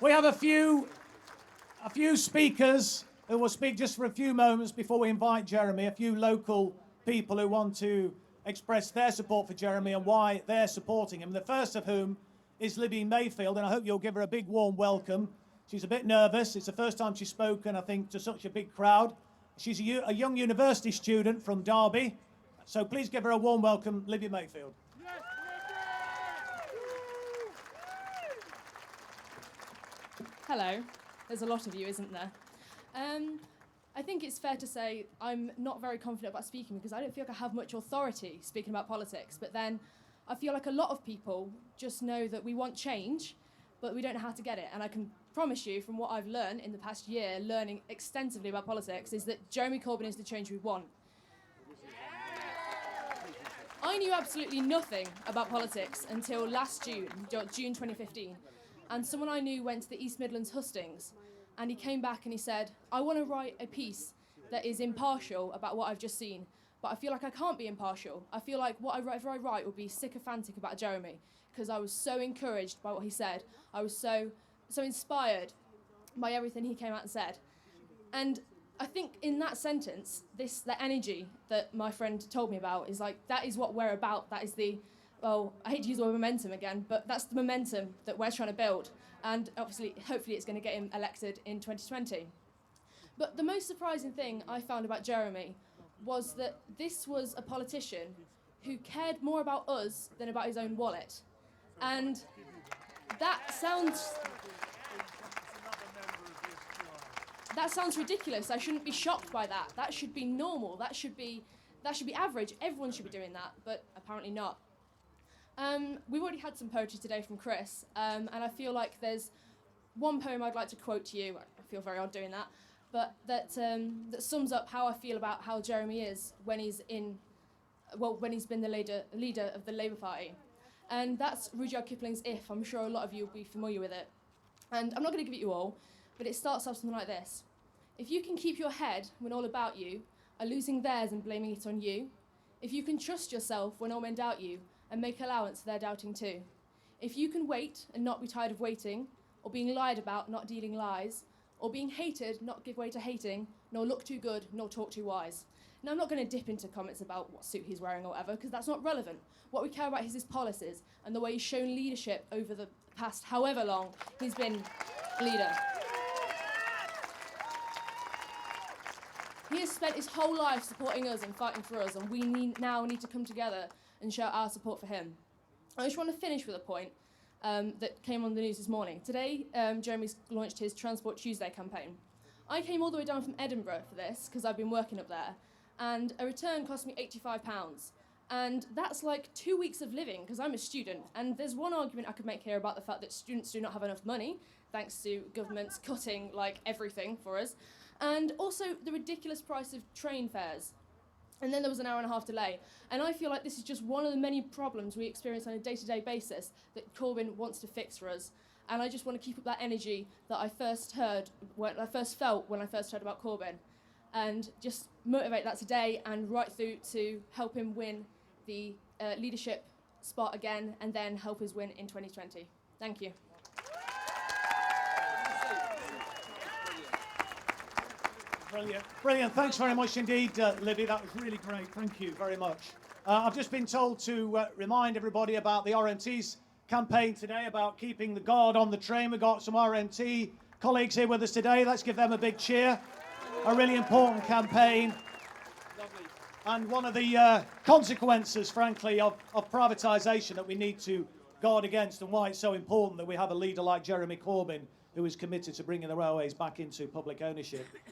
We have a few speakers who will speak just for a few moments before we invite Jeremy, a few local people who want to express their support for Jeremy and why they're supporting him. The first of whom is Libby Mayfield, and I hope you'll give her a big warm welcome. She's a bit nervous. It's the first time she's spoken, I think, to such a big crowd. She's a young university student from Derby, so please give her a warm welcome, Libby Mayfield. Hello. There's a lot of you, isn't there? I think it's fair to say I'm not very confident about speaking because I don't feel like I have much authority speaking about politics, but then I feel like a lot of people just know that we want change, but we don't know how to get it. And I can promise you from what I've learned in the past year, learning extensively about politics, is that Jeremy Corbyn is the change we want. I knew absolutely nothing about politics until last June 2015. And someone I knew went to the East Midlands hustings, and he came back and he said, I want to write a piece that is impartial about what I've just seen, but I feel like I can't be impartial. I feel like whatever I write will be sycophantic about Jeremy, because I was so encouraged by what he said. I was so inspired by everything he came out and said. And I think in that sentence, the energy that my friend told me about is like, that is what we're about. That is well, I hate to use the word momentum again, but that's the momentum that we're trying to build. And obviously, hopefully it's going to get him elected in 2020. But the most surprising thing I found about Jeremy was that this was a politician who cared more about us than about his own wallet. And that sounds ridiculous. I shouldn't be shocked by that. That should be normal. That should be average. Everyone should be doing that, but apparently not. We've already had some poetry today from Chris, and I feel like there's one poem I'd like to quote to you. I feel very odd doing that, but that sums up how I feel about how Jeremy is when he's been the leader of the Labour Party. And that's Rudyard Kipling's If. I'm sure a lot of you will be familiar with it. And I'm not going to give it you all, but it starts off something like this. If you can keep your head when all about you are losing theirs and blaming it on you, if you can trust yourself when all men doubt you, and make allowance for their doubting too. If you can wait and not be tired of waiting, or being lied about, not dealing lies, or being hated, not give way to hating, nor look too good, nor talk too wise. Now, I'm not going to dip into comments about what suit he's wearing or whatever, because that's not relevant. What we care about is his policies and the way he's shown leadership over the past however long he's been leader. He has spent his whole life supporting us and fighting for us, and we now need to come together and show our support for him. I just want to finish with a point that came on the news this morning. Today, Jeremy's launched his Transport Tuesday campaign. I came all the way down from Edinburgh for this, because I've been working up there, and a return cost me £85. And that's like 2 weeks of living, because I'm a student. And there's one argument I could make here about the fact that students do not have enough money, thanks to governments cutting like everything for us, and also the ridiculous price of train fares. And then there was an hour-and-a-half delay. And I feel like this is just one of the many problems we experience on a day-to-day basis that Corbyn wants to fix for us. And I just want to keep up that energy that I first felt when I first heard about Corbyn, and just motivate that today and right through to help him win the leadership spot again, and then help us win in 2020. Thank you. Brilliant. Thanks very much indeed, Libby. That was really great. Thank you very much. I've just been told to remind everybody about the RMT's campaign today about keeping the guard on the train. We've got some RMT colleagues here with us today. Let's give them a big cheer. A really important campaign. Lovely. And one of the consequences, frankly, of privatisation that we need to guard against, and why it's so important that we have a leader like Jeremy Corbyn who is committed to bringing the railways back into public ownership.